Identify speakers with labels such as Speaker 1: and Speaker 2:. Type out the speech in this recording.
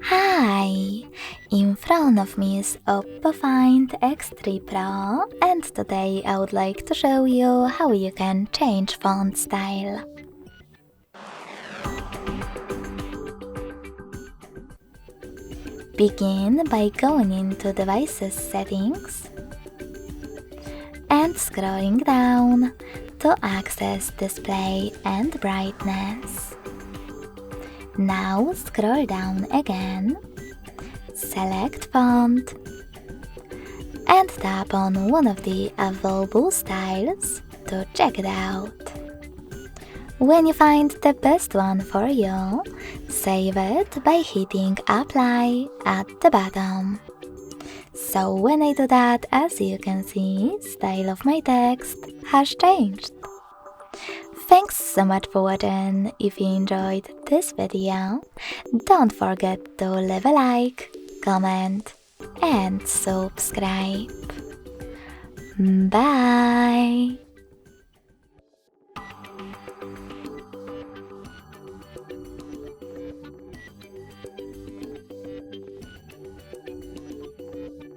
Speaker 1: Hi! In front of me is OPPO Find X3 Pro, and today I would like to show you how you can change font style. Begin by going into Devices Settings and scrolling down to access Display and Brightness. Now scroll down again, select Font, and tap on one of the available styles to check it out. When you find the best one for you, save it by hitting Apply at the bottom. So when I do that, as you can see, style of my text has changed. Thanks so much for watching. If you enjoyed this video, don't forget to leave a like, comment and subscribe. Bye!